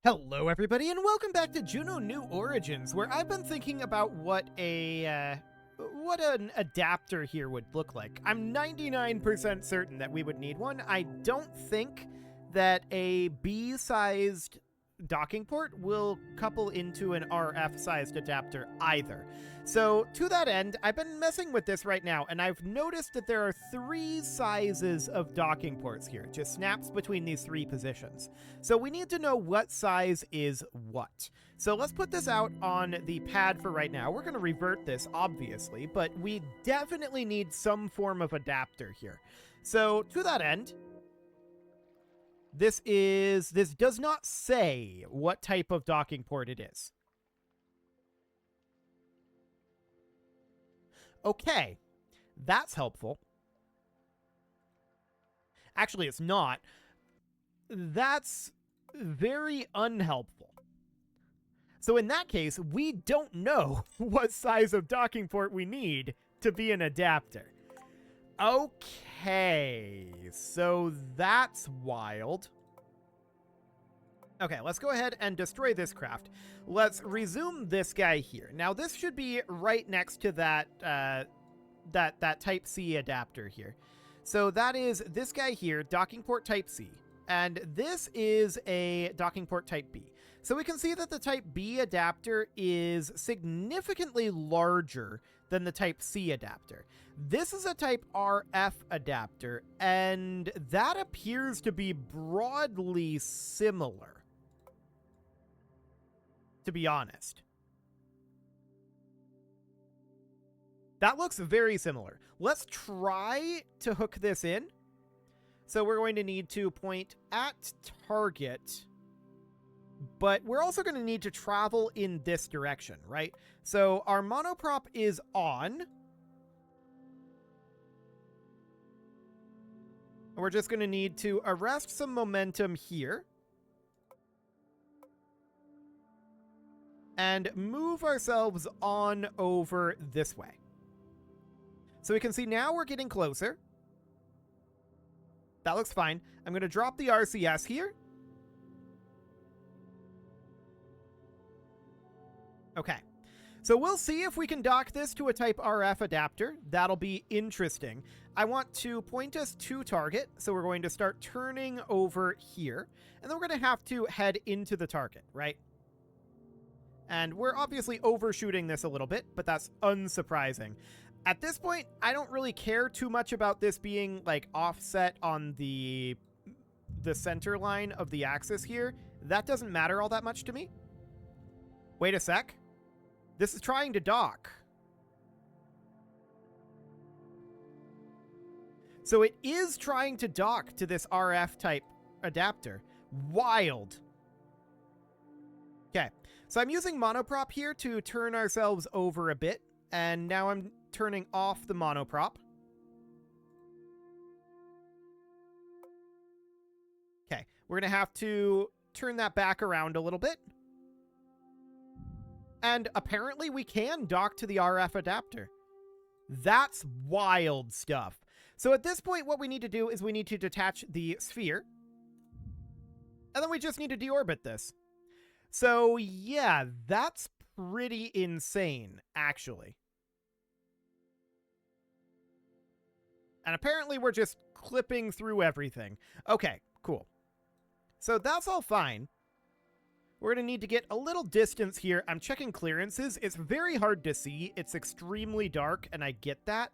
Hello everybody and welcome back to Juno New Origins, where I've been thinking about what an adapter here would look like. I'm 99% certain that we would need one. I don't think that a B-sized docking port will couple into an RF-sized adapter either. So to that end, I've been messing with this right now, and I've noticed that there are 3 sizes of docking ports here. It just snaps between these 3 positions. So we need to know what size is what. So let's put this out on the pad for right now. We're going to revert this, obviously, but we definitely need some form of adapter here. So to that end, this does not say what type of docking port it is. Okay, that's helpful. Actually, it's not. That's very unhelpful. So in that case, we don't know what size of docking port we need to be an adapter. Okay, so that's wild. Okay, let's go ahead and destroy this craft. Let's resume this guy here. Now, this should be right next to that that Type C adapter here. So that is this guy here, docking port Type C, and this is a docking port Type B. So we can see that the Type B adapter is significantly larger than the Type C adapter. This is a Type RF adapter, and that appears to be broadly similar, to be honest. That looks very similar. Let's try to hook this in. So we're going to need to point at target, but we're also going to need to travel in this direction, right? So our monoprop is on. We're just going to need to arrest some momentum here and move ourselves on over this way. So we can see now we're getting closer. That looks fine. I'm going to drop the RCS here. Okay. So we'll see if we can dock this to a Type RF adapter. That'll be interesting. I want to point us to target, so we're going to start turning over here, and then we're going to have to head into the target, right? And we're obviously overshooting this a little bit, but that's unsurprising. At this point, I don't really care too much about this being like offset on the center line of the axis here. That doesn't matter all that much to me. Wait a sec. This is trying to dock. So it is trying to dock to this RF type adapter. Wild. Okay, so I'm using monoprop here to turn ourselves over a bit, and now I'm turning off the monoprop. Okay, we're going to have to turn that back around a little bit. And apparently we can dock to the RF adapter. That's wild stuff. So at this point, what we need to do is we need to detach the sphere. And then we just need to deorbit this. So yeah, that's pretty insane, actually. And apparently we're just clipping through everything. Okay, cool. So that's all fine. We're going to need to get a little distance here. I'm checking clearances. It's very hard to see. It's extremely dark, and I get that.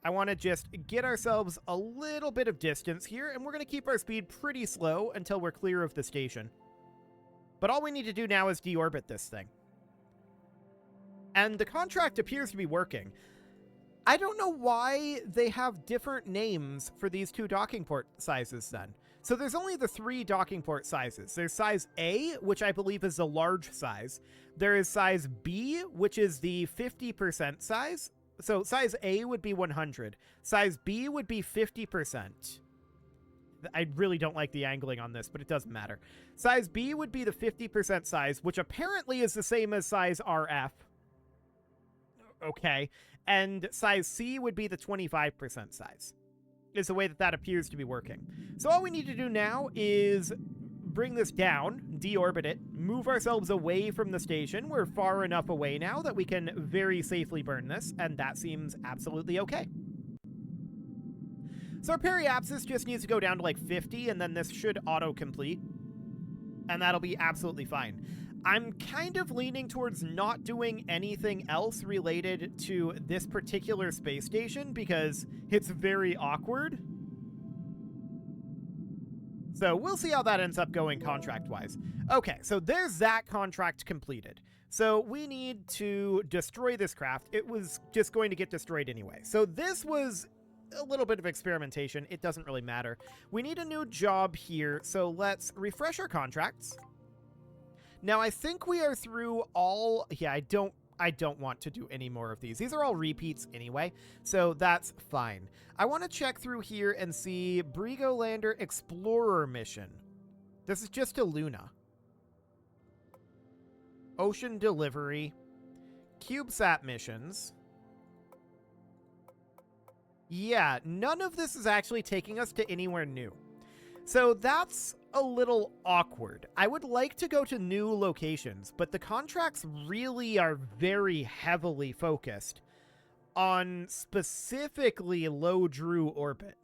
I want to just get ourselves a little bit of distance here, and we're going to keep our speed pretty slow until we're clear of the station. But all we need to do now is deorbit this thing. And the contract appears to be working. I don't know why they have different names for these 2 docking port sizes then. So there's only the 3 docking port sizes. There's size A, which I believe is the large size. There is size B, which is the 50% size. So size A would be 100. Size B would be 50%. I really don't like the angling on this, but it doesn't matter. Size B would be the 50% size, which apparently is the same as size RF. Okay. And size C would be the 25% size, is the way that appears to be working. So all we need to do now is bring this down, deorbit it, move ourselves away from the station. We're far enough away now that we can very safely burn this, and that seems absolutely okay. So our periapsis just needs to go down to like 50, and then this should auto-complete, and that'll be absolutely fine. I'm kind of leaning towards not doing anything else related to this particular space station because it's very awkward. So we'll see how that ends up going contract-wise. Okay, so there's that contract completed. So we need to destroy this craft. It was just going to get destroyed anyway. So this was a little bit of experimentation. It doesn't really matter. We need a new job here, so let's refresh our contracts. Now, I think we are through all... Yeah, I don't want to do any more of these. These are all repeats anyway, so that's fine. I want to check through here and see Brigolander Explorer mission. This is just to Luna. Ocean Delivery. CubeSat missions. Yeah, none of this is actually taking us to anywhere new. So that's a little awkward. I would like to go to new locations, but the contracts really are very heavily focused on specifically low Drew orbit.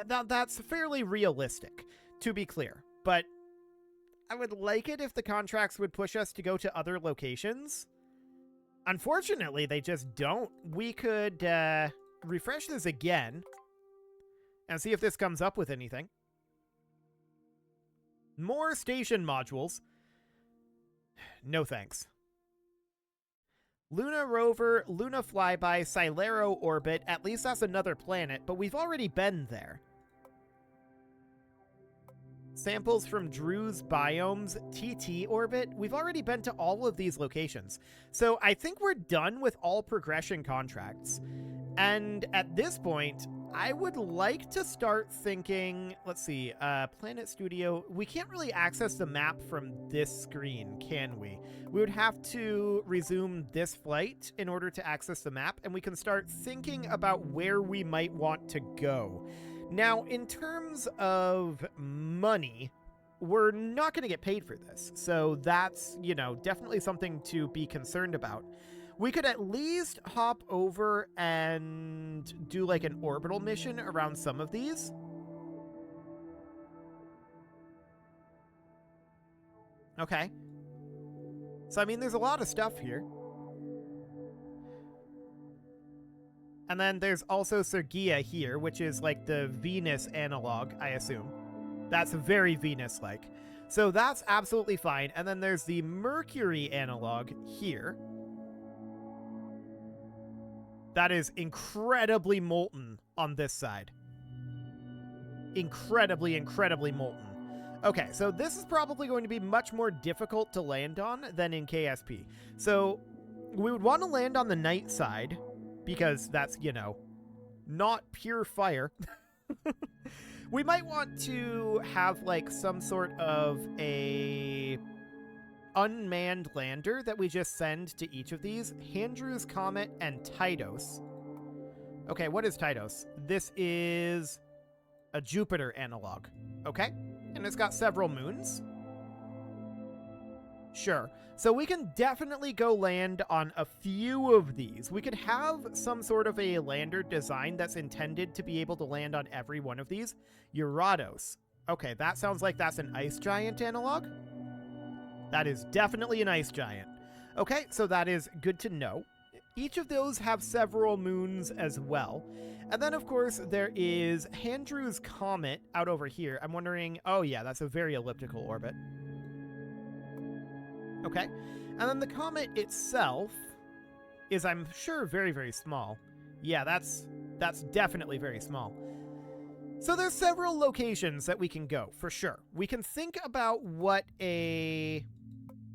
That's fairly realistic, to be clear, but I would like it if the contracts would push us to go to other locations. Unfortunately, they just don't. We could refresh this again and see if this comes up with anything. More station modules. No thanks. Luna rover, Luna flyby, Silero orbit. At least that's another planet, but we've already been there. Samples from Drew's biomes, TT orbit. We've already been to all of these locations. So I think we're done with all progression contracts. And at this point, I would like to start thinking, let's see, Planet Studio. We can't really access the map from this screen, can we? We would have to resume this flight in order to access the map, and we can start thinking about where we might want to go. Now, in terms of money, we're not going to get paid for this. So that's, you know, definitely something to be concerned about. We could at least hop over and do like an orbital mission around some of these. Okay. So, I mean, there's a lot of stuff here. And then there's also Sergia here, which is like the Venus analog, I assume. That's very Venus-like. So that's absolutely fine. And then there's the Mercury analog here. That is incredibly molten on this side. Incredibly, incredibly molten. Okay, so this is probably going to be much more difficult to land on than in KSP. So we would want to land on the night side because that's, you know, not pure fire. We might want to have like some sort of a unmanned lander that we just send to each of these. Handrew's Comet and Atraitus. Okay, what is Atraitus? This is a Jupiter analog. Okay, and it's got several moons. Sure. So we can definitely go land on a few of these. We could have some sort of a lander design that's intended to be able to land on every one of these. Atraitus. Okay, that sounds like that's an ice giant analog. That is definitely an ice giant. Okay, so that is good to know. Each of those have several moons as well. And then, of course, there is Handrew's Comet out over here. I'm wondering... Oh, yeah, that's a very elliptical orbit. Okay. And then the comet itself is, I'm sure, very, very small. Yeah, that's definitely very small. So there's several locations that we can go, for sure. We can think about what a...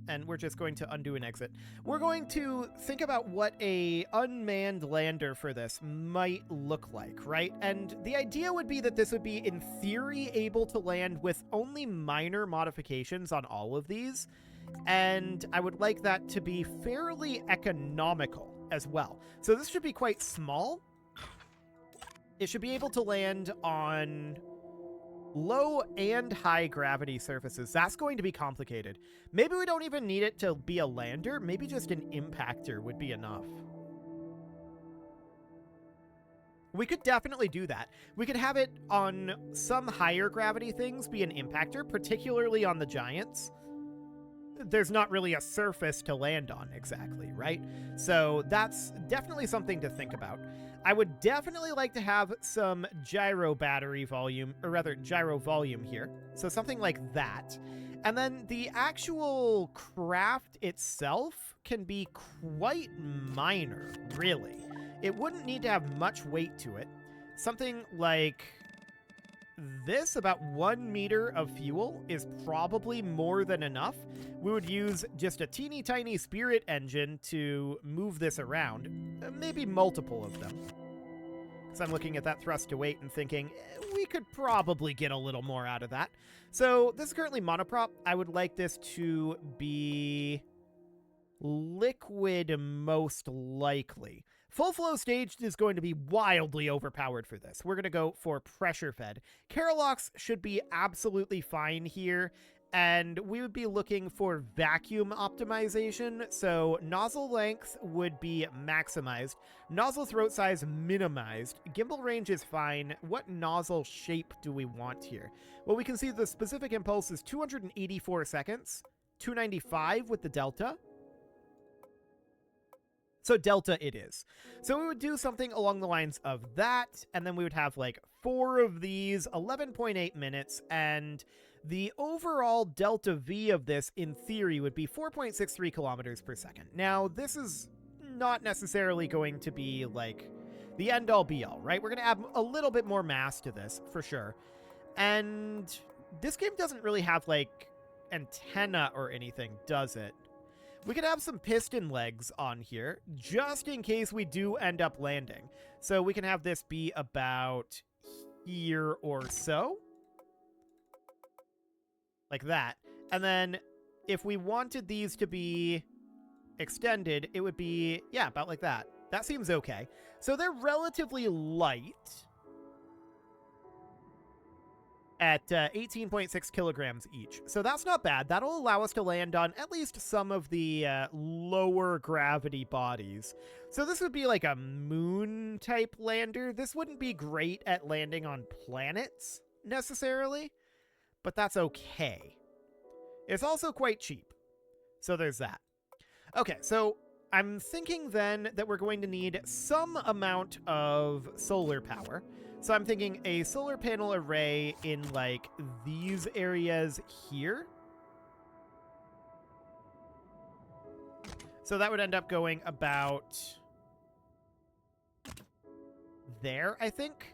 And we're just going to undo an exit. We're going to think about what a unmanned lander for this might look like, right? And the idea would be that this would be, in theory, able to land with only minor modifications on all of these. And I would like that to be fairly economical as well. So this should be quite small. It should be able to land on Low and high gravity surfaces. That's going to be complicated. Maybe we don't even need it to be a lander. Maybe just an impactor would be enough. We could definitely do that. We could have it on some higher gravity things be an impactor, particularly on the giants. There's not really a surface to land on exactly, right? So that's definitely something to think about. I would definitely like to have some gyro battery volume, or rather gyro volume here. So something like that. And then the actual craft itself can be quite minor, really. It wouldn't need to have much weight to it. Something like this, about 1 meter of fuel, is probably more than enough. We would use just a teeny tiny spirit engine to move this around. Maybe multiple of them. Because I'm looking at that thrust to weight and thinking, we could probably get a little more out of that. So this is currently monoprop. I would like this to be liquid most likely. Full flow staged is going to be wildly overpowered for this. We're going to go for pressure fed. Carolox should be absolutely fine here, and we would be looking for vacuum optimization. So nozzle length would be maximized, nozzle throat size minimized, gimbal range is fine. What nozzle shape do we want here? Well, we can see the specific impulse is 284 seconds, 295 with the delta. So delta it is. So we would do something along the lines of that, and then we would have like 4 of these, 11.8 minutes, and the overall delta V of this, in theory, would be 4.63 kilometers per second. Now, this is not necessarily going to be like the end-all be-all, right? We're going to add a little bit more mass to this, for sure. And this game doesn't really have like antenna or anything, does it? We could have some piston legs on here, just in case we do end up landing. So we can have this be about here or so. Like that. And then if we wanted these to be extended, it would be, yeah, about like that. That seems okay. So they're relatively light at 18.6 kilograms each. So that's not bad. That'll allow us to land on at least some of the lower gravity bodies. So this would be like a moon type lander. This wouldn't be great at landing on planets necessarily, but that's okay. It's also quite cheap. So there's that. Okay, so I'm thinking then that we're going to need some amount of solar power. So I'm thinking a solar panel array in like these areas here. So that would end up going about there, I think.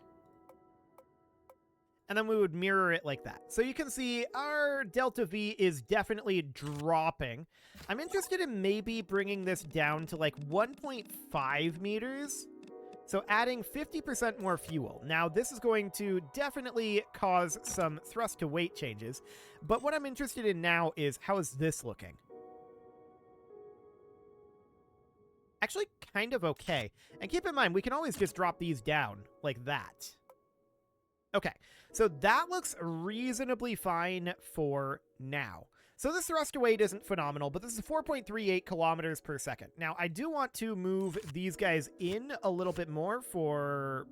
And then we would mirror it like that. So you can see our delta V is definitely dropping. I'm interested in maybe bringing this down to like 1.5 meters. So adding 50% more fuel. Now, this is going to definitely cause some thrust to weight changes. But what I'm interested in now is, how is this looking? Actually, kind of okay. And keep in mind, we can always just drop these down like that. Okay, so that looks reasonably fine for now. So this thrust to weight isn't phenomenal, but this is 4.38 kilometers per second. Now, I do want to move these guys in a little bit more for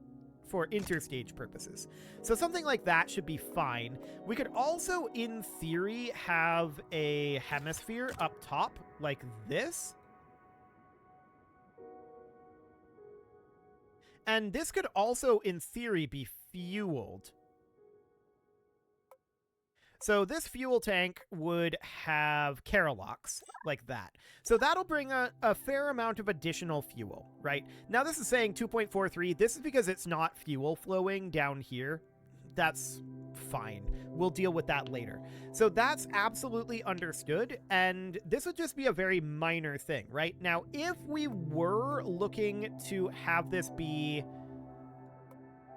interstage purposes. So something like that should be fine. We could also, in theory, have a hemisphere up top like this. And this could also, in theory, be fueled. So this fuel tank would have Carolox, like that. So that'll bring a fair amount of additional fuel, right? Now this is saying 2.43. This is because it's not fuel flowing down here. That's fine. We'll deal with that later. So that's absolutely understood, and this would just be a very minor thing, right? Now, if we were looking to have this be...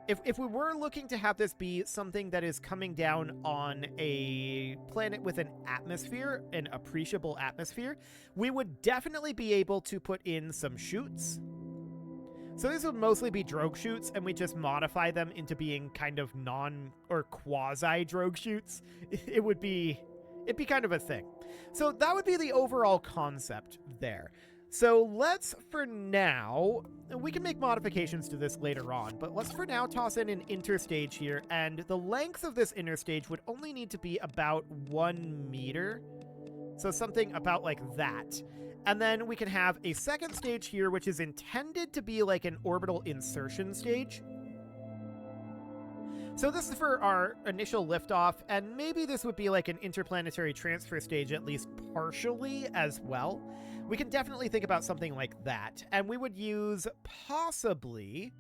If we were looking to have this be something that is coming down on a planet with an atmosphere, an appreciable atmosphere, we would definitely be able to put in some chutes. So these would mostly be drogue chutes, and we just modify them into being kind of non- or quasi-drogue chutes. It'd be kind of a thing. So that would be the overall concept there. So let's, for now, we can make modifications to this later on, but let's for now toss in an interstage here, and the length of this interstage would only need to be about 1 meter. So something about like that. And then we can have a second stage here, which is intended to be like an orbital insertion stage. So this is for our initial liftoff, and maybe this would be like an interplanetary transfer stage, at least partially as well. We can definitely think about something like that. And we would use possibly...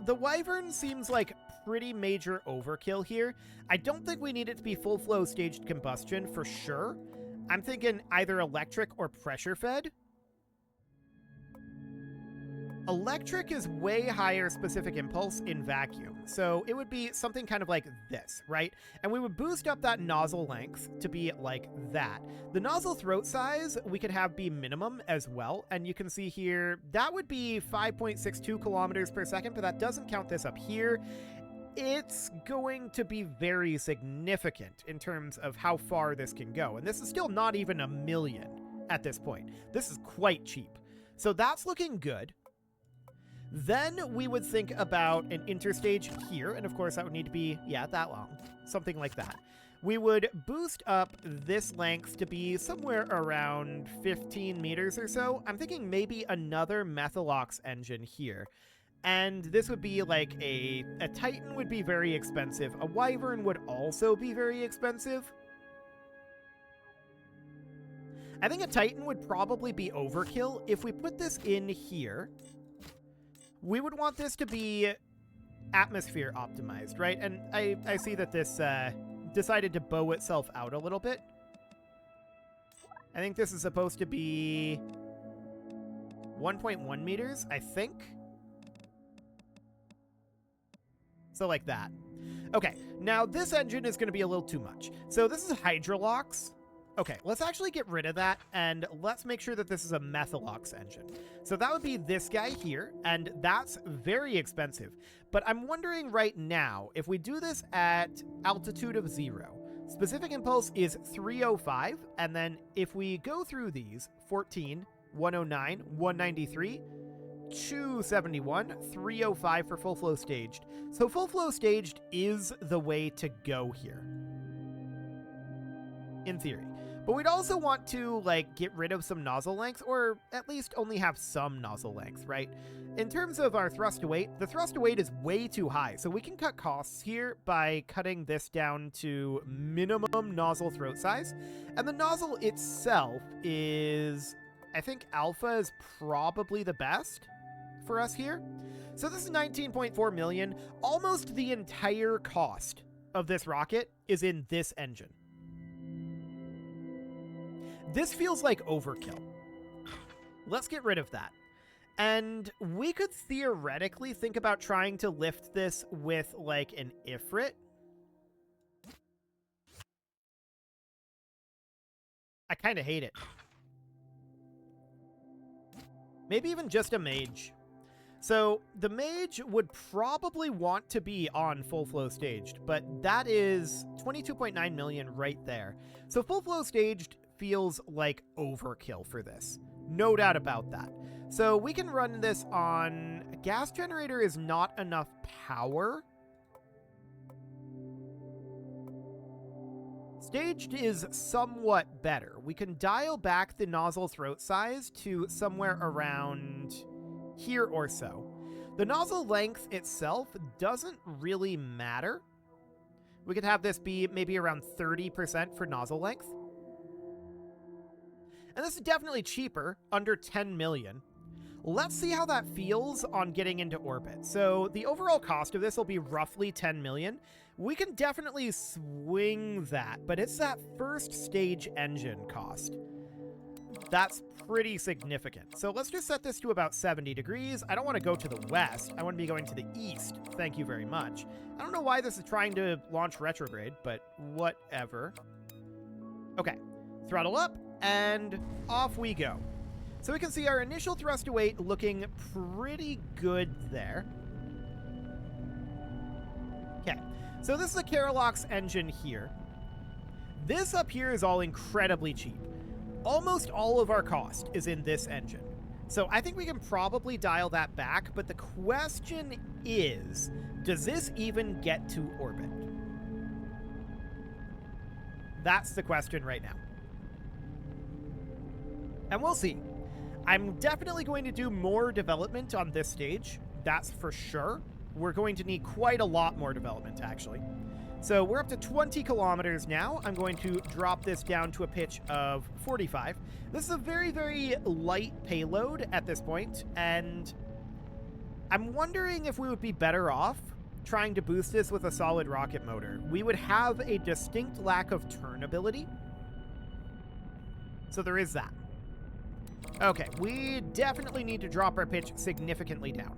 The Wyvern seems like pretty major overkill here. I don't think we need it to be full flow staged combustion for sure. I'm thinking either electric or pressure fed. Electric is way higher specific impulse in vacuum, so it would be something kind of like this, right? And we would boost up that nozzle length to be like that. The nozzle throat size we could have be minimum as well, and you can see here that would be 5.62 kilometers per second, but that doesn't count this up here. It's going to be very significant in terms of how far this can go, and this is still not even 1 million at this point. This is quite cheap. So that's looking good. Then we would think about an interstage here, and of course that would need to be, yeah, that long, something like that. We would boost up this length to be somewhere around 15 meters or so. I'm thinking maybe another Methalox engine here. And this would be like a Titan would be very expensive. A Wyvern would also be very expensive. I think a Titan would probably be overkill. If we put this in here, we would want this to be atmosphere optimized, right? And I see that this decided to bow itself out a little bit. I think this is supposed to be 1.1 meters, I think. So like that. Okay, now this engine is going to be a little too much. So this is Hydrolox. Okay, let's actually get rid of that, and let's make sure that this is a Methalox engine. So that would be this guy here, and that's very expensive. But I'm wondering right now, if we do this at altitude of 0, specific impulse is 305, and then if we go through these, 14, 109, 193, 271, 305 for full flow staged. So full flow staged is the way to go here, in theory. But we'd also want to, like, get rid of some nozzle length, or at least only have some nozzle length, right? In terms of our thrust to weight, the thrust to weight is way too high, so we can cut costs here by cutting this down to minimum nozzle throat size. And the nozzle itself is, I think alpha is probably the best for us here. So this is 19.4 million. Almost the entire cost of this rocket is in this engine. This feels like overkill. Let's get rid of that. And we could theoretically think about trying to lift this with like an Ifrit. I kind of hate it. Maybe even just a mage. So the mage would probably want to be on full flow staged, but that is 22.9 million right there. So full flow staged feels like overkill for this. No doubt about that. So we can run this on... A gas generator is not enough power. Staged is somewhat better. We can dial back the nozzle throat size to somewhere around here or so. The nozzle length itself doesn't really matter. We could have this be maybe around 30% for nozzle length. And this is definitely cheaper, under 10 million. Let's see how that feels on getting into orbit. So the overall cost of this will be roughly 10 million. We can definitely swing that, but it's that first stage engine cost. That's pretty significant. So let's just set this to about 70 degrees. I don't want to go to the west. I want to be going to the east. Thank you very much. I don't know why this is trying to launch retrograde, but whatever. Okay, throttle up. And off we go. So we can see our initial thrust to weight looking pretty good there. Okay, so this is a Carolox engine here. This up here is all incredibly cheap. Almost all of our cost is in this engine. So I think we can probably dial that back, but the question is, does this even get to orbit? That's the question right now. And we'll see. I'm definitely going to do more development on this stage. That's for sure. We're going to need quite a lot more development, actually. So we're up to 20 kilometers now. I'm going to drop this down to a pitch of 45. This is a very, very light payload at this point, and I'm wondering if we would be better off trying to boost this with a solid rocket motor. We would have a distinct lack of turn ability. So there is that. Okay, we definitely need to drop our pitch significantly down.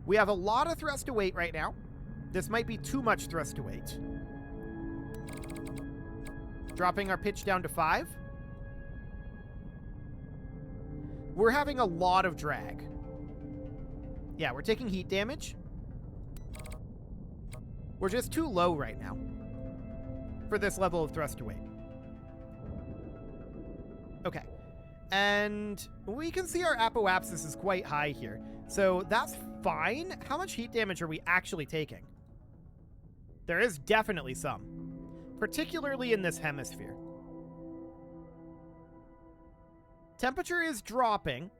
We have a lot of thrust to weight right now. This might be too much thrust to weight. Dropping our pitch down to 5. We're having a lot of drag. Yeah, we're taking heat damage. We're just too low right now for this level of thrust to weight. Okay. And we can see our apoapsis is quite high here. So that's fine. How much heat damage are we actually taking? There is definitely some, particularly in this hemisphere. Temperature is dropping.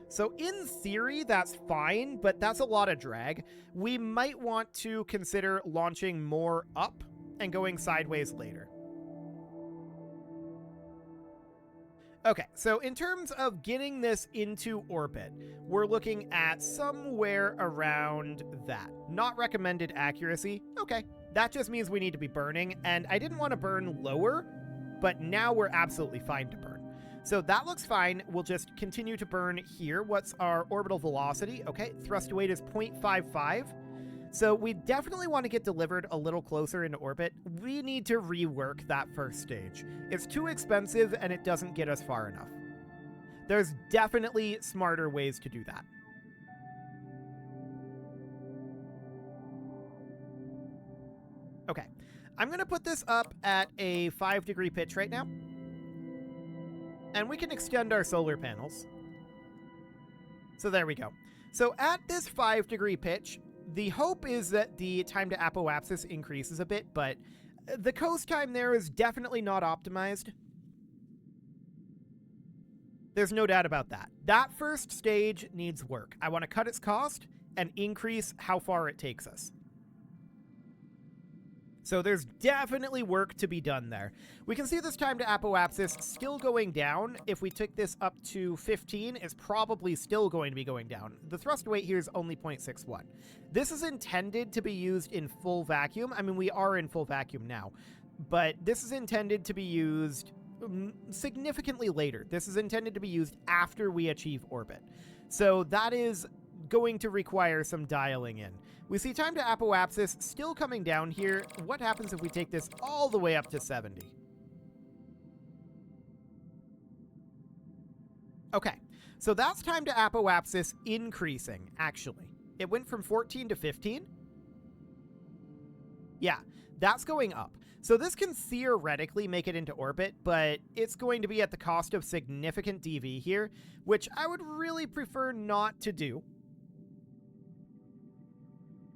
So in theory, that's fine, but that's a lot of drag. We might want to consider launching more up and going sideways later. Okay, so in terms of getting this into orbit, we're looking at somewhere around that. Not recommended accuracy. Okay, that just means we need to be burning, and I didn't want to burn lower, but now we're absolutely fine to burn. So that looks fine. We'll just continue to burn here. What's our orbital velocity? Okay, thrust to weight is 0.55. So we definitely want to get delivered a little closer into orbit. We need to rework that first stage. It's too expensive and it doesn't get us far enough. There's definitely smarter ways to do that. Okay, I'm going to put this up at a 5-degree pitch right now. And we can extend our solar panels. So there we go. So at this 5-degree pitch, the hope is that the time to apoapsis increases a bit, but the coast time there is definitely not optimized. There's no doubt about that. That first stage needs work. I want to cut its cost and increase how far it takes us. So there's definitely work to be done there. We can see this time to apoapsis still going down. If we took this up to 15, it's probably still going to be going down. The thrust weight here is only 0.61. This is intended to be used in full vacuum. I mean, we are in full vacuum now, but this is intended to be used significantly later. This is intended to be used after we achieve orbit. So that is going to require some dialing in. We see time to apoapsis still coming down here. What happens if we take this all the way up to 70? Okay, so that's time to apoapsis increasing, actually. It went from 14 to 15. Yeah, that's going up. So this can theoretically make it into orbit, but it's going to be at the cost of significant DV here, which I would really prefer not to do.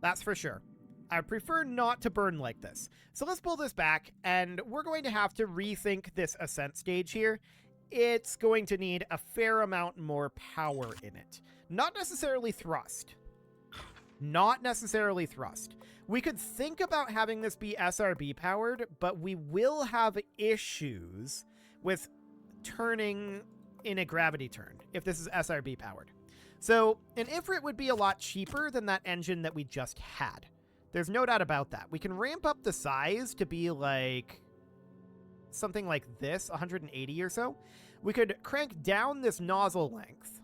That's for sure. I would prefer not to burn like this. So let's pull this back, and we're going to have to rethink this ascent stage here. It's going to need a fair amount more power in it. Not necessarily thrust. Not necessarily thrust. We could think about having this be SRB powered, but we will have issues with turning in a gravity turn if this is SRB powered. So an Ifrit would be a lot cheaper than that engine that we just had. There's no doubt about that. We can ramp up the size to be like something like this, 180 or so. We could crank down this nozzle length.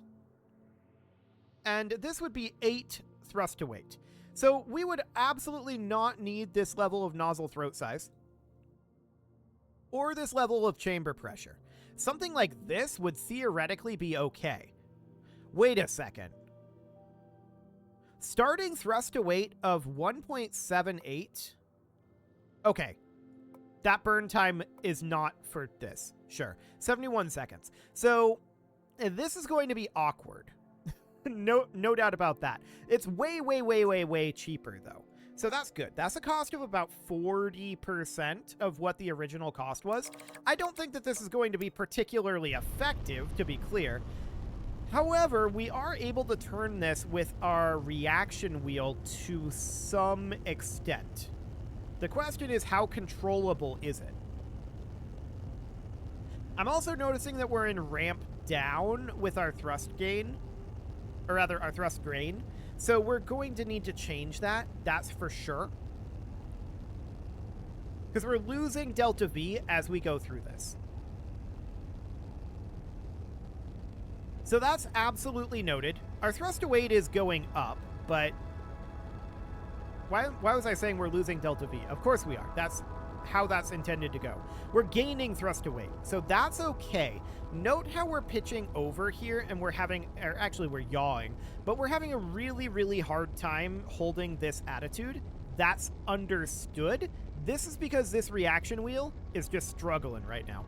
And this would be 8 thrust to weight. So we would absolutely not need this level of nozzle throat size. or this level of chamber pressure. Something like this would theoretically be okay. Wait a second. Starting thrust to weight of 1.78. Okay. That burn time is not for this. Sure. 71 seconds. So this is going to be awkward. No doubt about that. It's way cheaper, though. So that's good. That's a cost of about 40% of what the original cost was. I don't think that this is going to be particularly effective, to be clear. However, we are able to turn this with our reaction wheel to some extent. The question is, how controllable is it? I'm also noticing that we're in ramp down with our thrust gain, or rather our thrust drain. So we're going to need to change that, that's for sure. Because we're losing delta V as we go through this. So that's absolutely noted. Our thrust to weight is going up, but why was I saying we're losing delta V? Of course we are. That's how that's intended to go. We're gaining thrust to weight, so that's okay. Note how we're pitching over here, and we're having, or actually we're yawing, but we're having a really hard time holding this attitude. That's understood. This is because this reaction wheel is just struggling right now.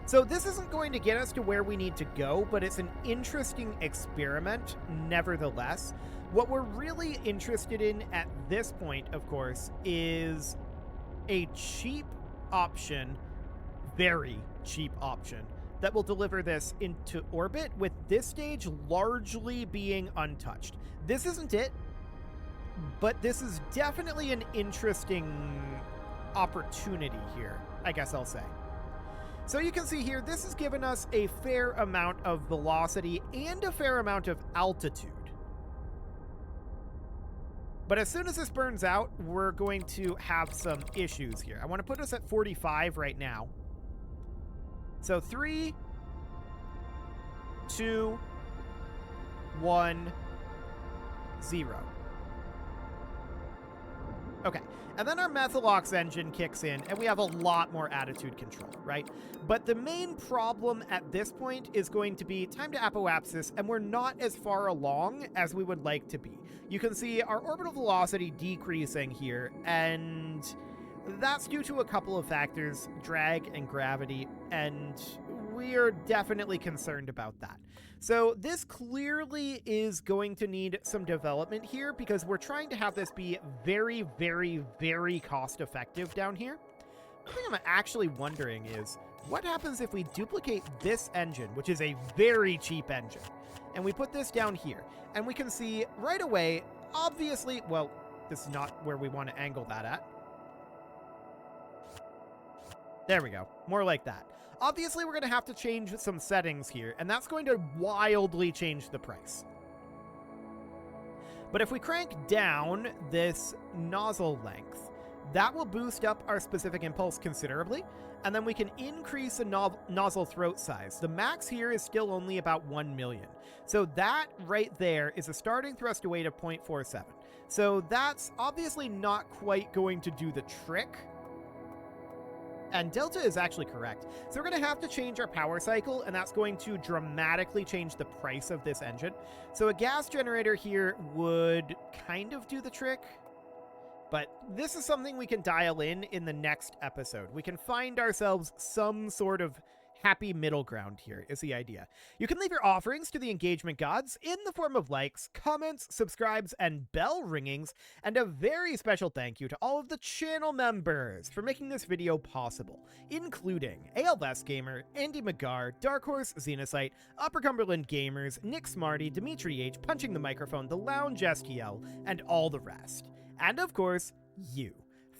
So this isn't going to get us to where we need to go, but it's an interesting experiment nevertheless. What we're really interested in at this point, of course, is a cheap option, very cheap option, that will deliver this into orbit, with this stage largely being untouched. This isn't it, but this is definitely an interesting opportunity here, I guess I'll say. So you can see here, this has given us a fair amount of velocity and a fair amount of altitude. But as soon as this burns out, we're going to have some issues here. I want to put us at 45 right now. So 3, 2, 1, 0. Okay, and then our Methylox engine kicks in, and we have a lot more attitude control, right? But the main problem at this point is going to be time to apoapsis, and we're not as far along as we would like to be. You can see our orbital velocity decreasing here, and that's due to a couple of factors, drag and gravity, and we are definitely concerned about that. So this clearly is going to need some development here, because we're trying to have this be very cost effective down here. The thing I'm actually wondering is, what happens if we duplicate this engine, which is a very cheap engine, and we put this down here, and we can see right away, obviously, well, this is not where we want to angle that at. There we go, more like that. Obviously, we're going to have to change some settings here, and that's going to wildly change the price. But if we crank down this nozzle length, that will boost up our specific impulse considerably, and then we can increase the nozzle throat size. The max here is still only about 1 million. So that right there is a starting thrust to weight of 0.47. So that's obviously not quite going to do the trick. And Delta is actually correct. So we're going to have to change our power cycle, and that's going to dramatically change the price of this engine. So a gas generator here would kind of do the trick, but this is something we can dial in the next episode. We can find ourselves some sort of happy middle ground here is the idea. You can leave your offerings to the engagement gods in the form of likes, comments, subscribes, and bell ringings, and a very special thank you to all of the channel members for making this video possible, including ALVS Gamer, Andy McGar, Dark Horse Xenocyte, Upper Cumberland Gamers, Nick Smarty, Dimitri H, Punching the Microphone, The Lounge STL, and all the rest. And of course, you.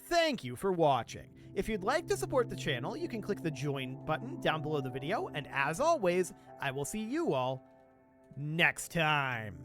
Thank you for watching. If you'd like to support the channel, you can click the join button down below the video, and as always, I will see you all next time.